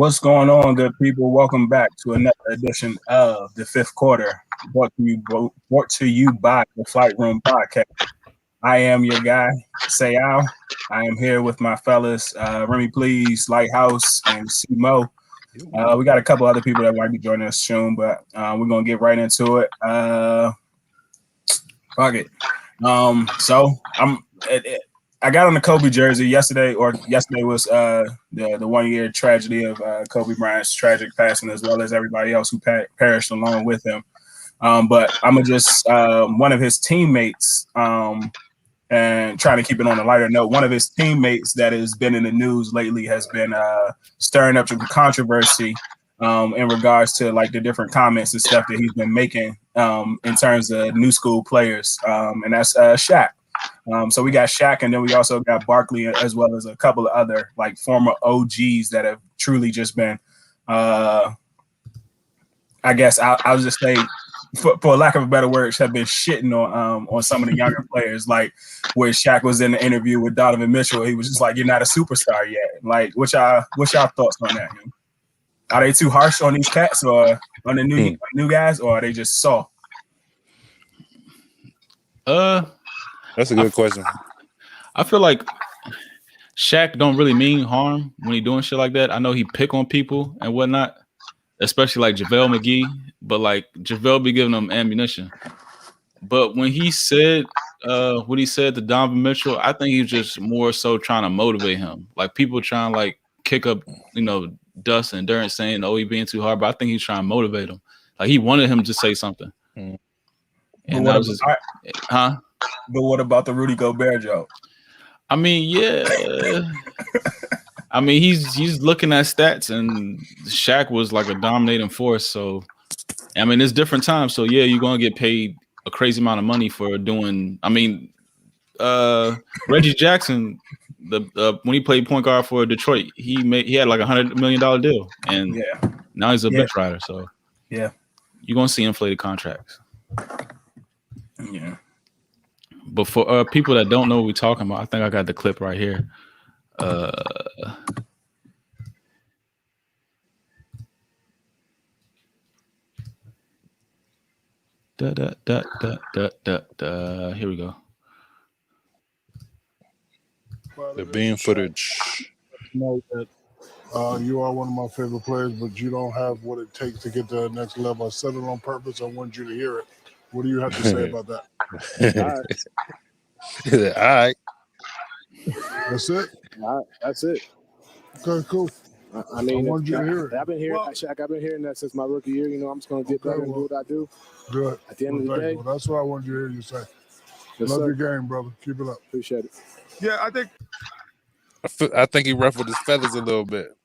What's going on, good people? Welcome back to another edition of the Fifth Quarter, brought to you by the Flight Room Podcast. I am your guy, Sayal. I am here with my fellas, Remy Please, Lighthouse, and Mo. We got a couple other people that might be joining us soon, but we're gonna get right into it. Fuck it. I got on the Kobe jersey yesterday. Yesterday was the 1 year tragedy of Kobe Bryant's tragic passing, as well as everybody else who perished along with him. But I'm just one of his teammates, and trying to keep it on a lighter note. One of his teammates that has been in the news lately has been stirring up some controversy in regards to like the different comments and stuff that he's been making in terms of new school players, and that's Shaq. So we got Shaq, and then we also got Barkley, as well as a couple of other like former OGs that have truly just been, I guess I'll just say, for lack of a better word, have been shitting on some of the younger players. Like where Shaq was in the interview with Donovan Mitchell, he was just like, "You're not a superstar yet." Like, what's y'all thoughts on that? Are they too harsh on these cats, or on the new guys, or are they just soft? That's a good question. I feel like Shaq don't really mean harm when he doing shit like that. I know he pick on people and whatnot, especially like JaVale McGee, but like JaVale be giving him ammunition. But when he said what he said to Donovan Mitchell, I think he was just more so trying to motivate him. Like people trying to like kick up, dust and dirt saying, "Oh, he being too hard," but I think he's trying to motivate him. Like he wanted him to say something. And I was just, huh? But what about the Rudy Gobert joke? I mean, yeah. I mean, he's looking at stats, and Shaq was like a dominating force. So, I mean, it's different times. So, yeah, you're gonna get paid a crazy amount of money for doing. I mean, Reggie Jackson, when he played point guard for Detroit, he had like $100 million deal, and now he's a bench rider. So, yeah, you're gonna see inflated contracts. Yeah. But for people that don't know what we're talking about, I think I got the clip right here. Here we go. The beam footage. Know that you are one of my favorite players, but you don't have what it takes to get to the next level. I said it on purpose. I want you to hear it. What do you have to say about that? All right. That's it? That's it. Okay, cool. I mean, I want you to hear it. I've been hearing, Shaq, I've been hearing that since my rookie year. I'm just going to get better and do what I do. Good. At the end of the day. Well, that's what I want you to hear you say. Yes, Love sir. your game, brother. Keep it up. Appreciate it. Yeah, I think he ruffled his feathers a little bit.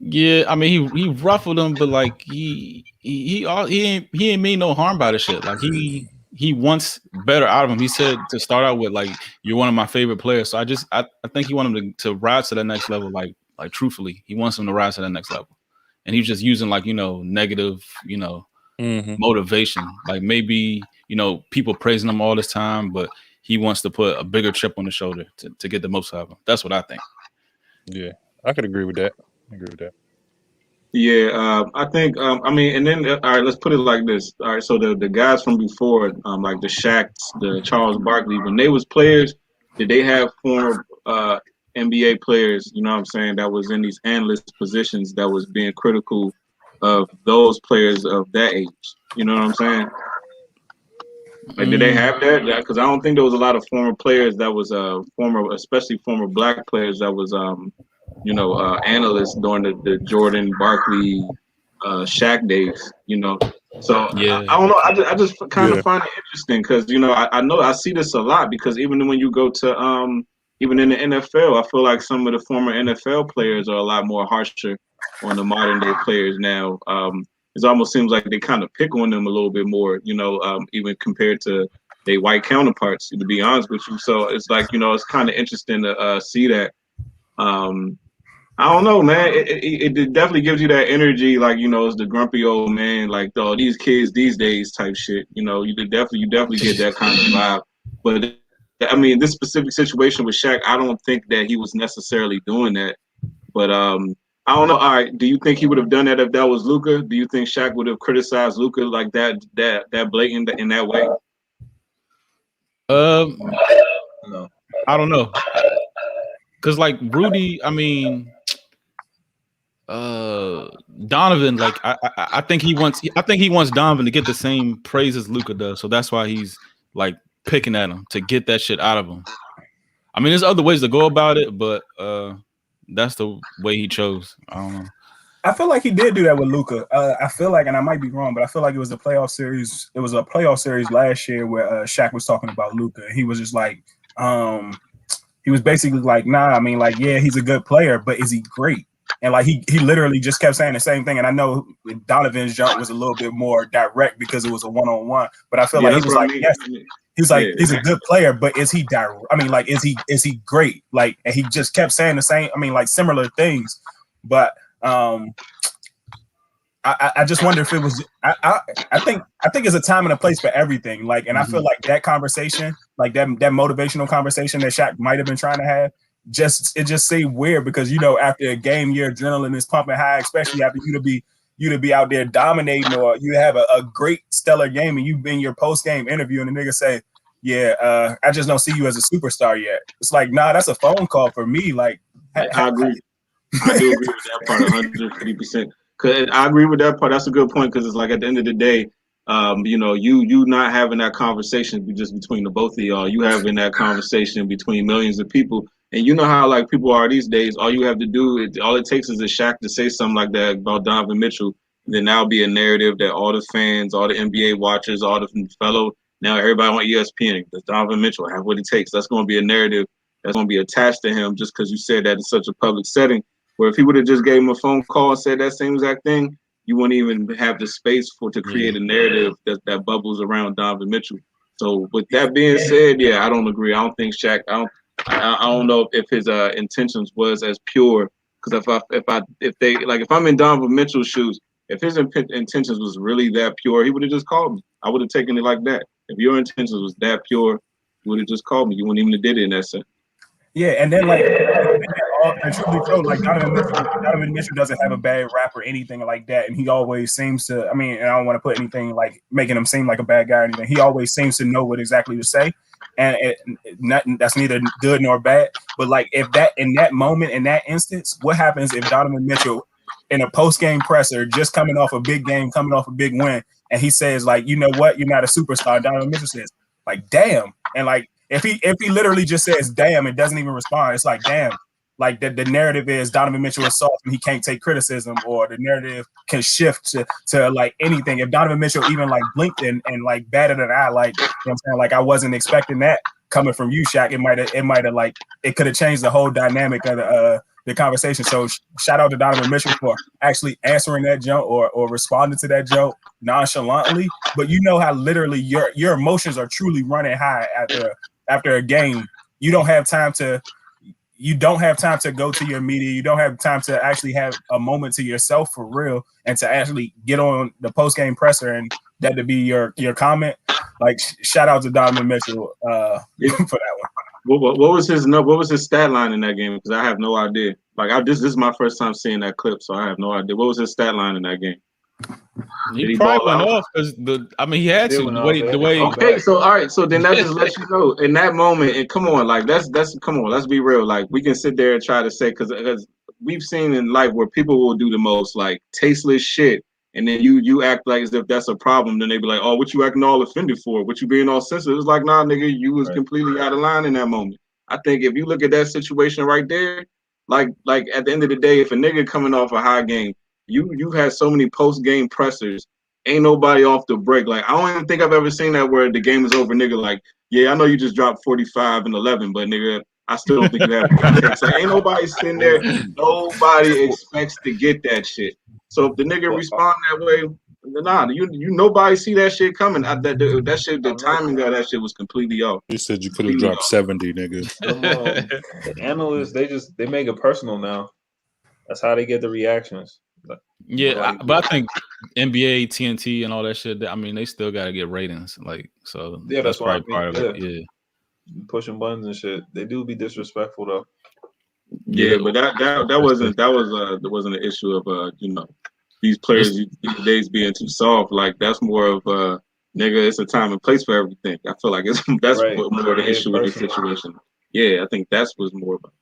Yeah, I mean he ruffled him, but like he ain't mean no harm by the shit. Like he wants better out of him. He said to start out with like, "You're one of my favorite players." So I think he wanted him to rise to that next level. Like truthfully, he wants him to rise to that next level, and he's just using like negative motivation. Like maybe people praising him all this time, but he wants to put a bigger chip on the shoulder to get the most out of him. That's what I think. Yeah, I could agree with that. Yeah, I think. I mean, and then all right, let's put it like this. All right, so the guys from before, like the Shaqs, the Charles Barkley, when they was players, did they have former NBA players? You know what I'm saying? That was in these analyst positions that was being critical of those players of that age. You know what I'm saying? Like, did they have that? Because I don't think there was a lot of former players that was especially former black players that was analysts during the Jordan, Barkley, Shaq days. So yeah. I don't know. I just kind of find it interesting because I know I see this a lot because even when you go to even in the NFL, I feel like some of the former NFL players are a lot more harsher on the modern day players now. It almost seems like they kind of pick on them a little bit more, even compared to their white counterparts, to be honest with you. So it's like, it's kind of interesting to see that. I don't know, man. It definitely gives you that energy, like, it's the grumpy old man, like, oh, these kids these days type shit. You definitely get that kind of vibe. But I mean, this specific situation with Shaq, I don't think that he was necessarily doing that. But I don't know. All right. Do you think he would have done that if that was Luka? Do you think Shaq would have criticized Luka like that blatant in that way? No. I don't know. Cause like Rudy, I mean, Donovan, like I think he wants Donovan to get the same praise as Luka does. So that's why he's like picking at him to get that shit out of him. I mean, there's other ways to go about it, but that's the way he chose. I don't know. I feel like he did do that with Luka. I feel like, and I might be wrong, but I feel like it was a playoff series. It was a playoff series last year where Shaq was talking about Luka. He was just like, he was basically like, nah, I mean, like, yeah, he's a good player, but is he great? And like he literally just kept saying the same thing. And I know Donovan's jump was a little bit more direct because it was a one-on-one. But I feel like he was like, yes, he's like, he's a good player, but is he direct? I mean, like, is he great? Like, and he just kept saying the same. I mean, like similar things. But I just wonder if it was. I think it's a time and a place for everything. Like, and I feel like that conversation, like that motivational conversation that Shaq might have been trying to have, it just seemed weird because after a game, your adrenaline is pumping high, especially after you to be out there dominating, or you have a great stellar game and you've been your post game interview and the nigga say, yeah, I just don't see you as a superstar yet. It's like, nah, that's a phone call for me. Like, I agree. I do agree with that part 150%. Cause I agree with that part. That's a good point because it's like at the end of the day, you not having that conversation just between the both of y'all. You having that conversation between millions of people, and you know how like people are these days. All you have to do, all it takes is a Shaq to say something like that about Donovan Mitchell, and then that'll be a narrative that all the fans, all the NBA watchers, all the fellow now everybody on ESPN. Does Donovan Mitchell have what it takes? That's going to be a narrative that's going to be attached to him just because you said that in such a public setting. Where if he would have just gave him a phone call and said that same exact thing, you wouldn't even have the space to create a narrative that bubbles around Donovan Mitchell. So with that being said, yeah, I don't agree. I don't think Shaq. I don't know if his intentions was as pure. Because if I'm in Donovan Mitchell's shoes, if his intentions was really that pure, he would have just called me. I would have taken it like that. If your intentions was that pure, you would have just called me. You wouldn't even have did it in that sense. Yeah, and then like and truly true, like Donovan Mitchell doesn't have a bad rap or anything like that, and he always seems to. I mean, and I don't want to put anything like making him seem like a bad guy or anything. He always seems to know what exactly to say, and that's neither good nor bad. But like if that in that moment, in that instance, what happens if Donovan Mitchell in a post game presser, just coming off a big game, coming off a big win, and he says like, you know what, you're not a superstar. Donovan Mitchell says like, damn, and like. If he literally just says damn and doesn't even respond, it's like damn. Like the narrative is Donovan Mitchell is soft and he can't take criticism, or the narrative can shift to like anything. If Donovan Mitchell even like blinked and like batted an eye, like, you know what I'm saying, like I wasn't expecting that coming from you, Shaq. It might have like it could have changed the whole dynamic of the conversation. So shout out to Donovan Mitchell for actually answering that joke or responding to that joke nonchalantly. But you know how literally your emotions are truly running high after a game. You don't have time to go to your media. You don't have time to actually have a moment to yourself for real and to actually get on the post-game presser and that to be your comment. Like shout out to Donovan Mitchell for that one. What was his stat line in that game? Because I have no idea. Like this is my first time seeing that clip, so I have no idea. What was his stat line in that game? He probably went off because he had to the way. Okay, so all right, so then that just lets you know in that moment. And come on, like come on, let's be real. Like we can sit there and try to say because we've seen in life where people will do the most like tasteless shit, and then you act like as if that's a problem. Then they be like, oh, what you acting all offended for? What you being all sensitive? It's like, nah, nigga, you was completely out of line in that moment. I think if you look at that situation right there, like at the end of the day, if a nigga coming off a high game. You've had so many post-game pressers. Ain't nobody off the break. Like, I don't even think I've ever seen that where the game is over, nigga. Like, yeah, I know you just dropped 45 and 11, but nigga, I still don't think you have what it takes. Like, ain't nobody sitting there. Nobody expects to get that shit. So if the nigga respond that way, nah, you nobody see that shit coming. That shit, the timing of that shit was completely off. You said you could have dropped 70, nigga. The analysts, they make it personal now. That's how they get the reactions. Yeah, but I think NBA, TNT, and all that shit. I mean, they still got to get ratings. Like, so yeah, that's probably part of it. Yeah, pushing buttons and shit. They do be disrespectful though. Yeah, but that wasn't an issue of these players these days being too soft. Like that's more of nigga, it's a time and place for everything. I feel like that's Right. what more the Yeah, issue with this personal. situation. Yeah, I think that's what's more about.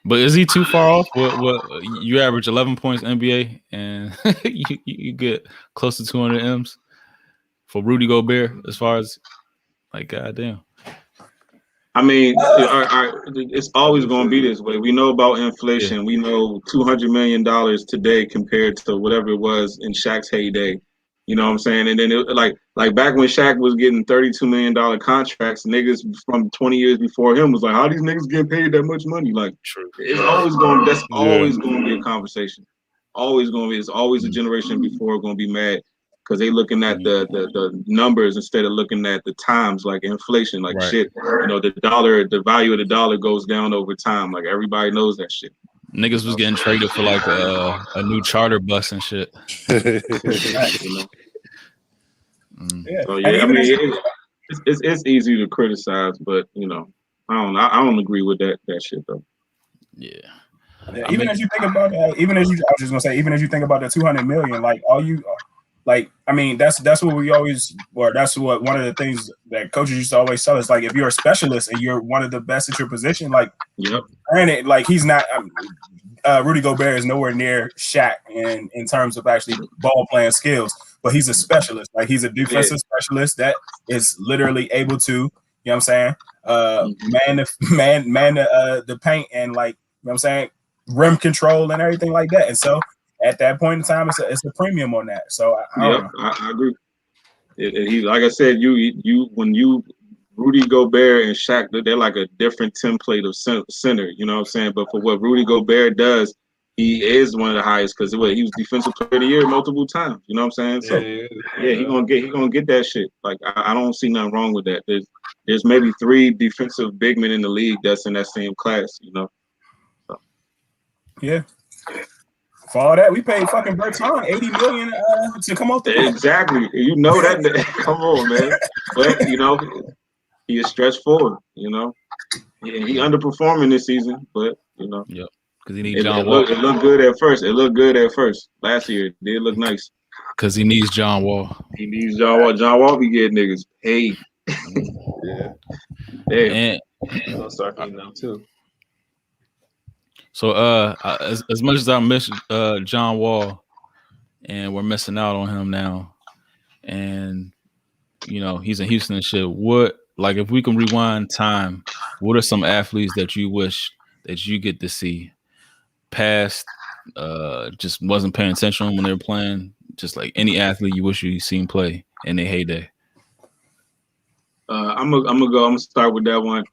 But is he too far off? What you average 11 points NBA and you get close to 200 M's for Rudy Gobert as far as like goddamn. I mean, it's always going to be this way. We know about inflation. Yeah. We know $200 million today compared to whatever it was in Shaq's heyday. You know what I'm saying? And then like back when Shaq was getting $32 million contracts, niggas from 20 years before him was like, how these niggas getting paid that much money? Like, True. it's always that's always going to be a conversation. Always going to be. It's always a generation before going to be mad because they looking at the numbers instead of looking at the times, like inflation, like Right. shit. The value of the dollar goes down over time. Like everybody knows that shit. Niggas was getting traded for like a new charter bus and shit. Yeah. So yeah, I mean, it's easy to criticize, but I don't agree with that shit though. Yeah. Even as you think about I was just gonna say, even as you think about the 200 million, like I mean, that's what we always, or that's what one of the things that coaches used to always tell us. Like, if you're a specialist and you're one of the best at your position, like, granted, like he's not. Rudy Gobert is nowhere near Shaq in terms of actually ball playing skills, but he's a specialist. Like he's a defensive specialist that is literally able to, you know what I'm saying, man the paint and like, you know what I'm saying, rim control and everything like that. And so at that point in time, it's a premium on that. So I agree. He, like I said, when Rudy Gobert and Shaq, they're like a different template of center. You know what I'm saying? But for what Rudy Gobert does, he is one of the highest because he was defensive player of the year multiple times. You know what I'm saying? So he gonna get that shit. Like I don't see nothing wrong with that. There's maybe 3 defensive big men in the league that's in that same class. So. Yeah. For all that, we paid fucking Bertrand $80 million to come off the bench. Exactly. You know that. Come on, man. But he is stretched forward. He underperforming this season, but Yep. Because he needs John Wall. Wall. It looked good at first. It looked good at first. Last year, it did look nice. Because he needs John Wall. He needs John Wall. John Wall be getting niggas paid. Yeah. And he's gonna start getting them too. So as much as I miss John Wall, and we're missing out on him now, and he's in Houston and shit. What, like, if we can rewind time, what are some athletes that you wish that you get to see past just wasn't paying attention when they were playing? Just like any athlete you wish you seen play in their heyday. I'm gonna start with that one.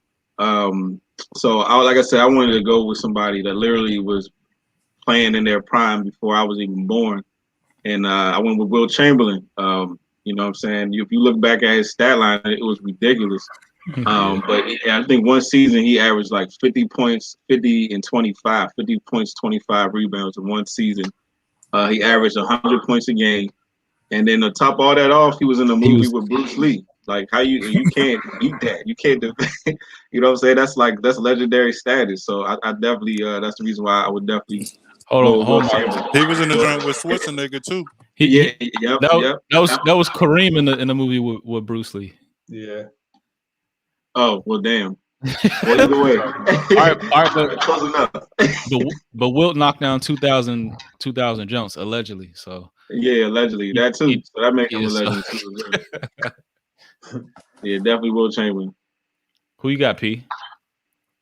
So like I said, I wanted to go with somebody that literally was playing in their prime before I was even born, and I went with Will Chamberlain. You know what I'm saying? If you look back at his stat line, it was ridiculous. But I think one season he averaged like 50 points, 50 and 25, 50 points, 25 rebounds in one season. He averaged 100 points a game, and then to top all that off, he was in a movie with Bruce Lee. Like, how you can't beat that? You can't defend. You know what I'm saying? That's legendary status. So I definitely that's the reason why I would definitely hold on. He was in the joint with Schwarzenegger too. That was Kareem in the movie with Bruce Lee. Yeah. Oh well, damn. Well, either way. all right, but close enough. but Wilt knocked down 2,000 jumps allegedly. So yeah, allegedly that too. So that makes him a legend too. Yeah, definitely Will Chamberlain. Who you got, P?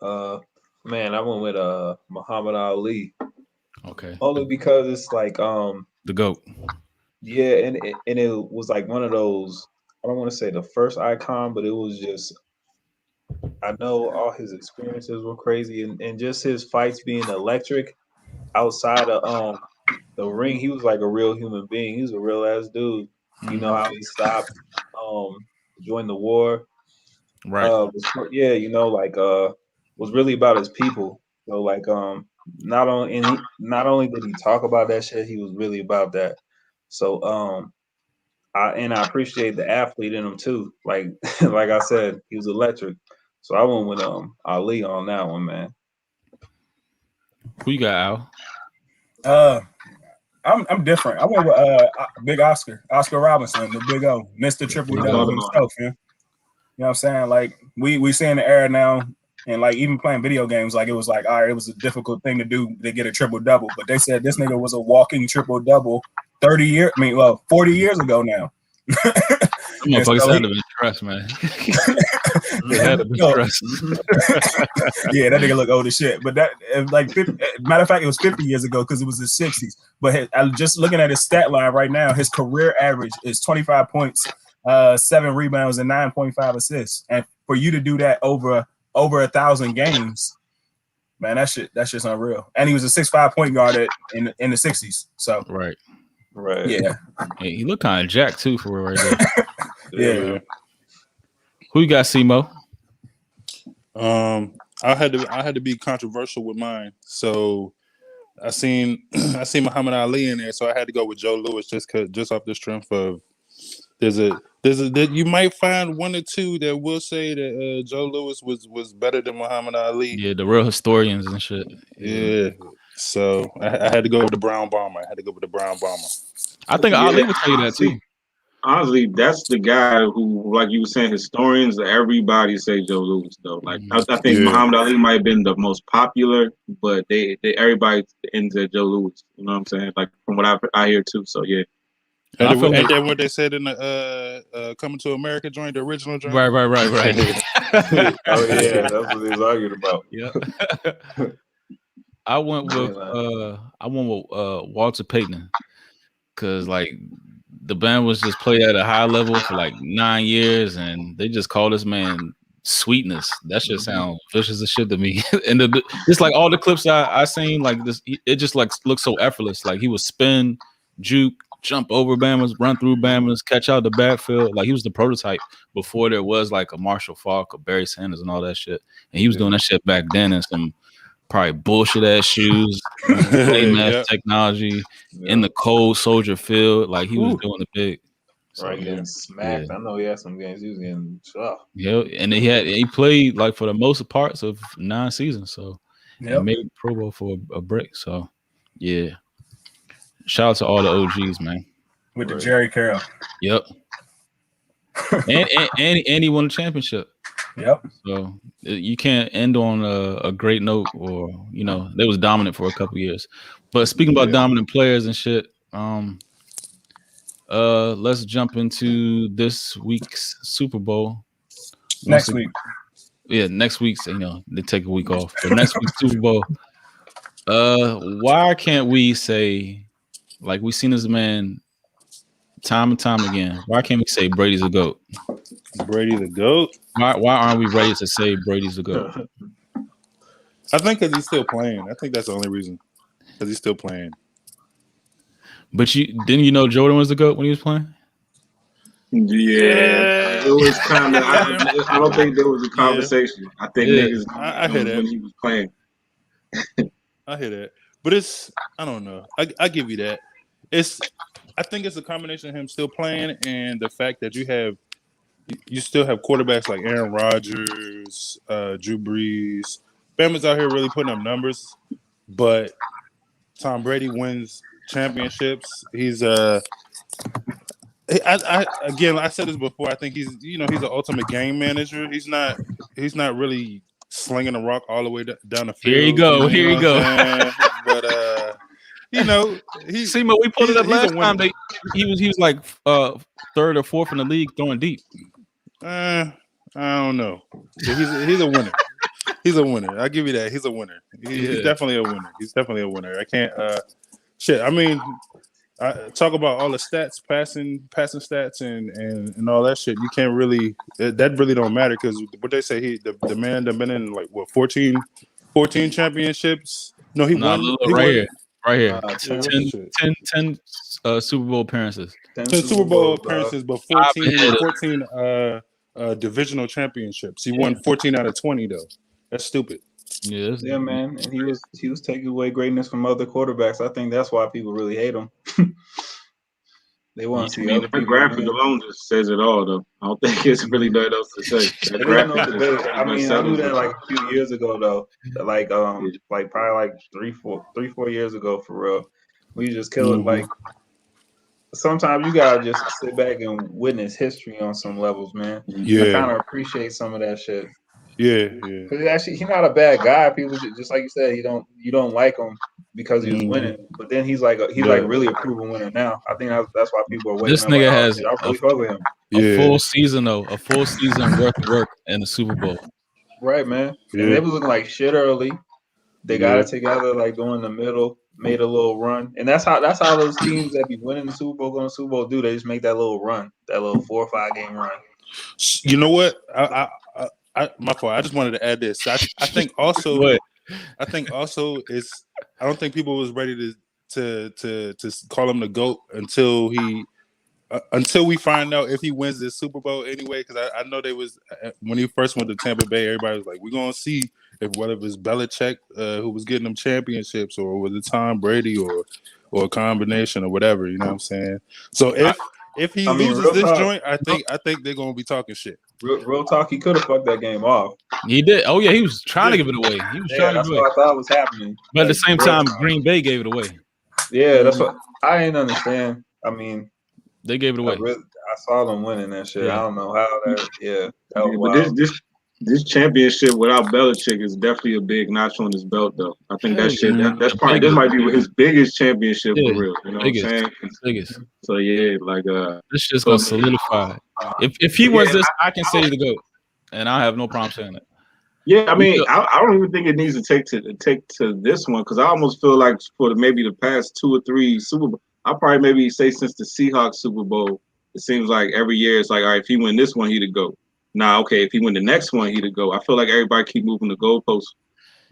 Man, I went with Muhammad Ali. Okay. Only because it's like the GOAT. Yeah, and it was like one of those. I don't want to say the first icon, but it was just. I know all his experiences were crazy, and just his fights being electric outside of the ring. He was like a real human being. He was a real ass dude. You know how he stopped joined the war. Right. Was really about his people. So like not only did he talk about that shit, he was really about that. So I appreciate the athlete in him too. Like like I said, he was electric. So I went with Ali on that one, man. Who you got, Al? I'm different. I went with Big Oscar Robinson, the Big O, Mr. Triple I Double thought about it. himself. Yeah, you know what I'm saying? Like we see in the era now, and like even playing video games, like it was like all right, it was a difficult thing to do to get a triple double, but they said this nigga was a walking triple double 40 years ago now. Them And motherfuckers so had to be stressed, man. They had to be no, stressed. yeah, that nigga look old as shit. But that, like, matter of fact, it was 50 years ago because it was the 60s. But I'm just looking at his stat line right now. His career average is 25 points, 7 rebounds, and 9.5 assists. And for you to do that over 1,000 games, man, that's just unreal. And he was a 6'5" point guard in the 60s. So Right. yeah, Hey, he looked kind of jacked too for real right there. yeah. Who you got, Simo? I had to be controversial with mine. So I seen Muhammad Ali in there, so I had to go with Joe Louis just off the strength of you might find one or two that will say that Joe Louis was better than Muhammad Ali. Yeah, the real historians and shit. Yeah. So I had to go with the Brown Bomber. I think Ali would tell you that too. Honestly, that's the guy who, like you were saying, historians, everybody say Joe Louis though. Like I think Muhammad Ali might have been the most popular, but they everybody into Joe Louis. You know what I'm saying? Like from what I hear too. So yeah. Ain't that what they said in the Coming to America joint, the original joint? Right. Oh yeah, that's what they was arguing about. Yeah. I went with Walter Payton because like the band was just played at a high level for like 9 years, and they just call this man Sweetness. That shit sounds vicious as shit to me. And just like all the clips I seen, like this, it just like looks so effortless. Like he would spin, juke, jump over Bammers, run through Bammers, catch out the backfield. Like he was the prototype before there was like a Marshall Faulk or Barry Sanders and all that shit. And he was doing that shit back then in some probably bullshit ass shoes, mass technology in the cold Soldier Field. Like he was doing the big. So, getting smacked. Yeah. I know he had some games he was getting shot. Yeah, and he played like for the most parts of 9 seasons. So and made Pro Bowl for a break. So yeah. Shout out to all the OGs, man. With the Jerry Carroll. Yep. and he won a championship. Yep. So you can't end on a great note, or they was dominant for a couple years. But speaking about dominant players and shit, let's jump into this week's Super Bowl. Next week. Yeah, next week's. They take a week off. But next week's Super Bowl. Why can't we say, like we've seen this man time and time again? Why can't we say Brady's a GOAT? Brady the GOAT? Why aren't we ready to say Brady's a GOAT? I think because he's still playing. I think that's the only reason. Because he's still playing. But didn't you know Jordan was the GOAT when he was playing? Yeah, it was kind of. I don't think there was a conversation. I think niggas. I hear that when he was playing. I hear that, but I don't know. I give you that. I think it's a combination of him still playing and the fact that you still have quarterbacks like Aaron Rodgers, Drew Brees. Bama's out here really putting up numbers, but Tom Brady wins championships. He's I said this before. I think he's an ultimate game manager. He's not really slinging the rock all the way down the field. Here you go. But Simo, we pulled it up last time. He was like 3rd or 4th in the league throwing deep. I don't know. He's a winner. He's a winner. I'll give you that. He's a winner. He's definitely a winner. I can't. Shit. I mean, talk about all the stats, passing stats, and all that shit. You can't really. That really don't matter because what they say. The man that been in like what 14 championships. No, he won. Right here. 10 Super Bowl appearances. 10 Super Bowl appearances, but 14 divisional championships. He won 14 out of 20 though. That's stupid. Yeah, man. And he was taking away greatness from other quarterbacks. I think that's why people really hate him. They want to see I mean, other that people graphic win. alone just says it all, though. I don't think it's really nothing else to say. That It ain't graphic no just debate. I pretty much mean, I knew settles that it. like a few years ago though. Like probably like 4 years ago for real. We just kill it. Like sometimes you gotta just sit back and witness history on some levels, man. And I kind of appreciate some of that shit. Yeah. Cause actually, he's not a bad guy. People just like you said, you don't like him because he was winning, but then he's like really a proven winner now. I think that's why people are waking This up like, nigga oh has shit, I really fuck with him. a full season though, a full season worth of work in the Super Bowl. Right, man. And they was looking like shit early. They got it together, like during the middle, made a little run, and that's how those teams that be winning the Super Bowl, going to the Super Bowl, do. They just make that little run, that little 4 or 5 game run. You know what? My fault. I just wanted to add this. I think also, I don't think people was ready to call him the GOAT until we find out if he wins this Super Bowl anyway. Because I know they was when he first went to Tampa Bay, everybody was like, "We're gonna see if whether it was Belichick who was getting them championships, or was it Tom Brady, or a combination, or whatever." You know what I'm saying? So if he loses this joint, I think they're gonna be talking shit. Real talk, he could have fucked that game off. He did. Oh yeah, he was trying to give it away. He was trying to give it away. That's what I thought was happening. But at the same time, Green Bay gave it away. Yeah, that's what I didn't understand. I mean, they gave it away. I saw them winning that shit. Yeah. I don't know how that. Yeah, that was wild. But this championship without Belichick is definitely a big notch on his belt, though. I think that's probably this might be his biggest championship for real. You know what I'm saying? Biggest. So yeah, like this shit's gonna solidify. If he wins this, I can say the GOAT, and I have no problem saying it. Yeah, I mean, I don't even think it needs to take to this one, because I almost feel like for maybe the past 2 or 3 Super Bowl, I'll probably maybe say since the Seahawks Super Bowl, it seems like every year it's like, all right, if he win this one, he'd go. Nah, okay, if he win the next one, he'd go. I feel like everybody keep moving the goalposts.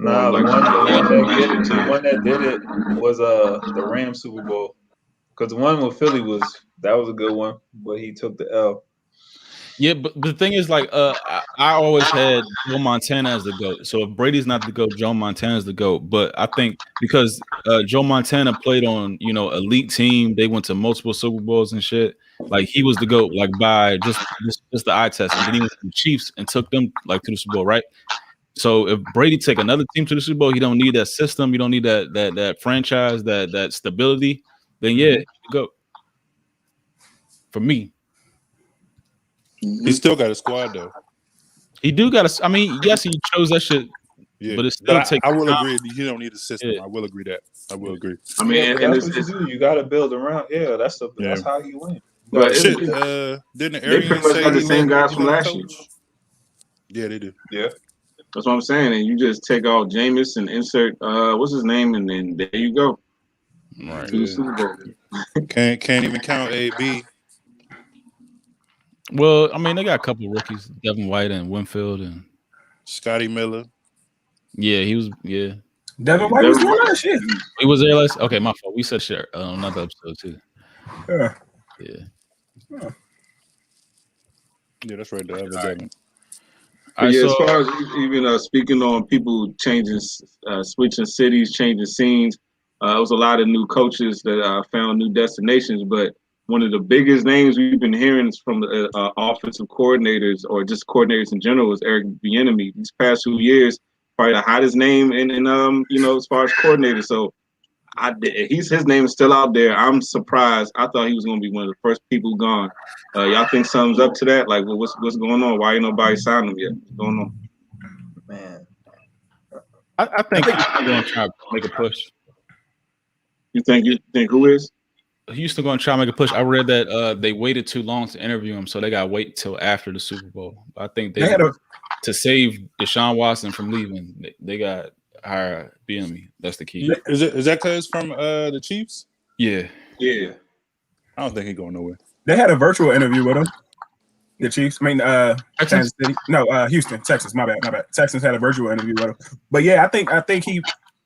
Nah, the one that did it was the Rams Super Bowl, because the one with Philly was a good one, but he took the L. Yeah, but the thing is, like, I always had Joe Montana as the GOAT. So if Brady's not the GOAT, Joe Montana's the GOAT. But I think because Joe Montana played on, elite team, they went to multiple Super Bowls and shit. Like, he was the GOAT, like, by just the eye test. And then he went to the Chiefs and took them, like, to the Super Bowl, right? So if Brady take another team to the Super Bowl, he don't need that system. You don't need that franchise, that stability. Then, yeah, he's the GOAT. For me. He still got a squad though. He do got a. I mean, yes, he chose that shit. Yeah, but it's still I will agree. You don't need a system. Yeah. I will agree that. I will agree. I mean, and that's what you do. You got to build around. Yeah, that's how you win. But shit, didn't Arians say got the same guys from last year? Yeah, they do. Yeah, that's what I'm saying. And you just take out Jameis and insert what's his name, and then there you go. Right. To the Super Bowl. Can't even count AB. Well, I mean, they got a couple of rookies, Devin White and Winfield and Scotty Miller. Yeah, he was. Yeah, Devin White was there last year. He was there last. Okay, my fault. We said shit on another episode too. Yeah. Yeah, that's right. The other Devin. Yeah, as far as even speaking on people changing, switching cities, changing scenes, it was a lot of new coaches that found new destinations, but one of the biggest names we've been hearing is from the offensive coordinators, or just coordinators in general, is Eric Bieniemy. These past 2 years, probably the hottest name in as far as coordinator. So his name is still out there. I'm surprised. I thought he was going to be one of the first people gone. Y'all think something's up to that? Like, what's going on? Why ain't nobody signed him yet? What's going on? Man, I think he's going to try to make a push. You think who is? Houston going to try to make a push. I read that they waited too long to interview him, so they got to wait till after the Super Bowl. I think they had to save Deshaun Watson from leaving. They got to hire Bieniemy. That's the key. Is that because from the Chiefs? Yeah. Yeah. I don't think he's going nowhere. They had a virtual interview with him. The Chiefs. I mean, Kansas City. No, Houston, Texas. My bad. Texans had a virtual interview with him. But yeah, I think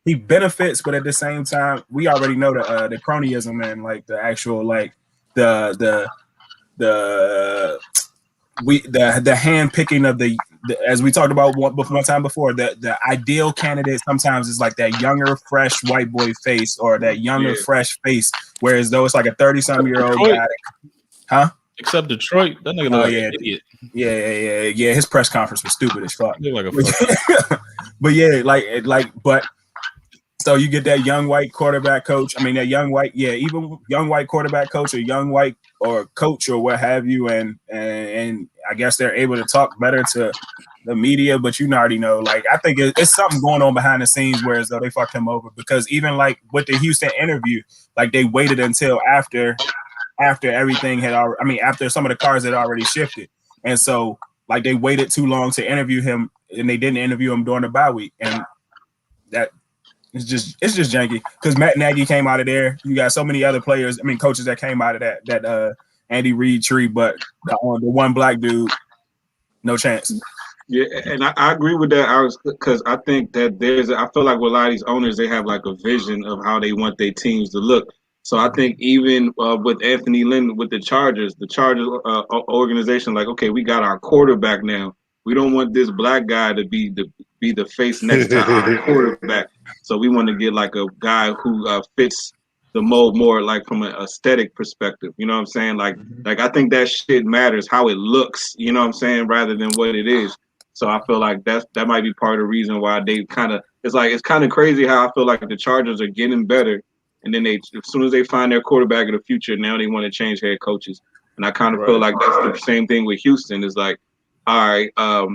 he benefits, but at the same time, we already know the cronyism and like the actual like the hand picking of the as we talked about one time before, the ideal candidate sometimes is like that younger, fresh white boy face or that younger, fresh face. Whereas though it's like a 30-some-year-old guy, huh? Except Detroit, that nigga look like an idiot. Yeah. His press conference was stupid as fuck. Look like a fuck. But yeah, but so you get that young white quarterback coach. I mean, that young white, even young white quarterback coach or young white or coach or what have you, and I guess they're able to talk better to the media. But you already know, like, I think it's something going on behind the scenes, whereas though they fucked him over, because even like with the Houston interview, like they waited until after everything had already, I mean, after some of the cards had already shifted, and so like they waited too long to interview him, and they didn't interview him during the bye week, and that. It's just janky because Matt Nagy came out of there. You got so many other players, I mean, coaches that came out of that Andy Reid tree, but the one black dude, no chance. Yeah, and I agree with that. Because I think that I feel like with a lot of these owners, they have like a vision of how they want their teams to look. So I think even with Anthony Lynn with the Chargers organization, like, okay, we got our quarterback now. We don't want this black guy to be the face next to our quarterback. So we want to get like a guy who fits the mold more, like from an aesthetic perspective. You know what I'm saying? Like I think that shit matters, how it looks. You know what I'm saying, rather than what it is. So I feel like that might be part of the reason why they it's kind of crazy how I feel like the Chargers are getting better, and then as soon as they find their quarterback of the future, now they want to change head coaches. And I kind of feel like that's the same thing with Houston. Is like, all right, now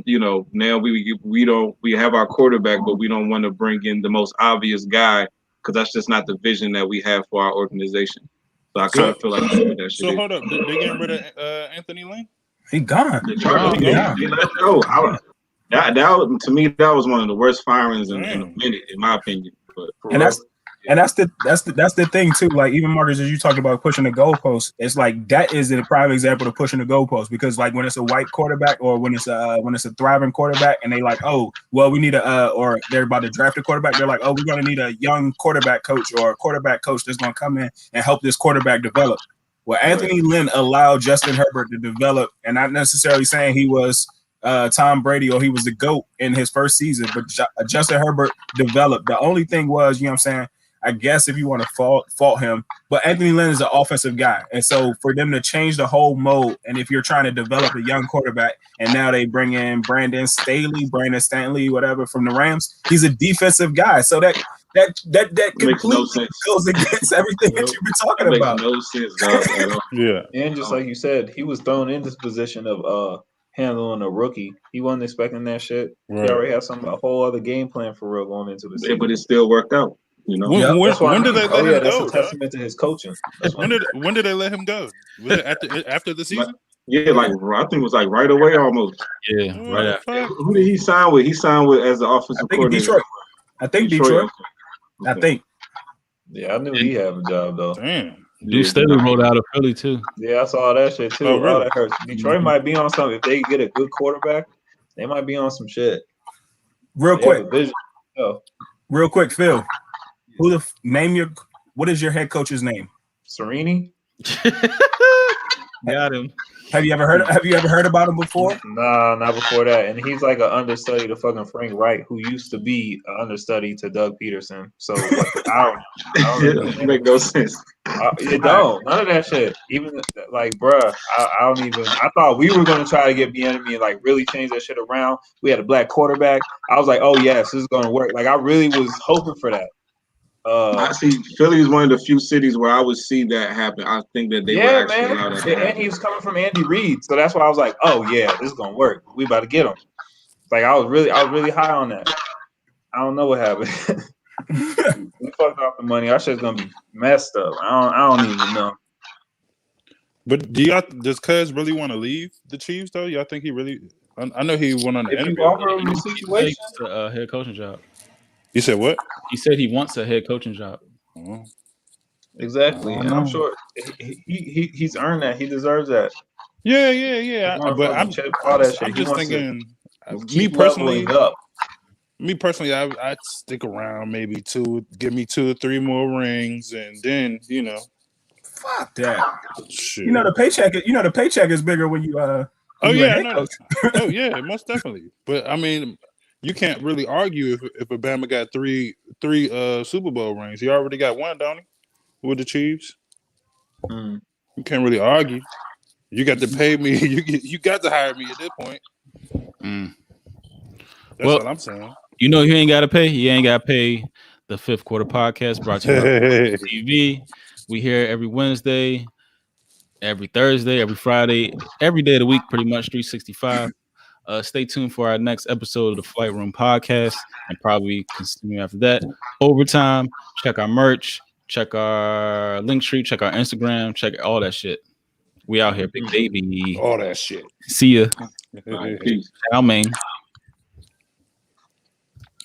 we have our quarterback, but we don't want to bring in the most obvious guy because that's just not the vision that we have for our organization. So I kind of feel like that's what that shit is. Hold up, they getting rid of Anthony Lynn? He gone. They let go. That to me, that was one of the worst firings in a minute, in my opinion. But that's the thing too. Like, even Marcus, as you talked about pushing the goalpost, it's like that is a prime example of pushing the goalpost, because like when it's a white quarterback or when it's a thriving quarterback and they like, oh well, we need or they're about to draft a quarterback, they're like, oh, we're gonna need a young quarterback coach or a quarterback coach that's gonna come in and help this quarterback develop. Well, Anthony Lynn allowed Justin Herbert to develop, and not necessarily saying he was Tom Brady or he was the GOAT in his first season, but Justin Herbert developed. The only thing was, you know what I'm saying, I guess if you want to fault him, but Anthony Lynn is an offensive guy. And so for them to change the whole mode, and if you're trying to develop a young quarterback, and now they bring in Brandon Stanley, whatever, from the Rams, he's a defensive guy. So that completely goes against everything that you've been talking about. No sense, dog. Yeah. And just like you said, he was thrown in this position of handling a rookie. He wasn't expecting that shit. Right. He already had a whole other game plan for real going into the season. But it still worked out. You know, when did they let him go? That's a testament to his coaching. When did they let him go? Was it after the season? Yeah, like I think it was like right away almost. Yeah, right after. Who did he sign with? He signed with as the offensive coordinator. I think Detroit. Okay. I think. Yeah, I knew he had a job though. Damn. Dude, Staley rolled out of Philly too. Yeah, I saw that shit too. Oh, really? That hurts. Detroit might be on something. If they get a good quarterback, they might be on some shit. Real quick, Phil. What is your head coach's name? Serini. Got him. Have you ever heard about him before? Nah, not before that. And he's like an understudy to fucking Frank Wright, who used to be an understudy to Doug Peterson. So like, I don't make no sense. It don't. None of that shit. Even like, bruh, I don't even. I thought we were gonna try to get Bieniemy and like really change that shit around. We had a black quarterback. I was like, oh yes, this is gonna work. Like I really was hoping for that. I see Philly is one of the few cities where I would see that happen. I think that they were actually allowed that to happen. And he was coming from Andy Reid, so that's why I was like, "Oh yeah, this is gonna work. We about to get him." Like I was really high on that. I don't know what happened. We fucked off the money. Our shit's gonna be messed up. I don't even know. But does Cuz really want to leave the Chiefs though? Y'all think he really? I know he went on the interview. If you offer him a situation, a head coaching job. You said what? He said he wants a head coaching job. Oh. Exactly, and I'm sure he's earned that. He deserves that. Yeah. But I'm just thinking, me personally, I'd stick around maybe give me 2 or 3 more rings, and then fuck that. Shit. The paycheck is bigger when you Oh You a yeah, I head know coach. that. Oh yeah, most definitely. But I mean, you can't really argue if Obama got three Super Bowl rings. He already got one, don't he? With the Chiefs. Mm. You can't really argue. You got to pay me. You got to hire me at this point. Mm. That's all I'm saying. You know, you ain't got to pay. You ain't got to pay. The Fifth Quarter Podcast brought to you by TV. We here every Wednesday, every Thursday, every Friday, every day of the week, pretty much 365. Stay tuned for our next episode of the Flight Room Podcast, and probably continue after that. Overtime. Check our merch. Check our link tree. Check our Instagram. Check all that shit. We out here, big baby. All that shit. See ya. All right, peace. Ciao, man.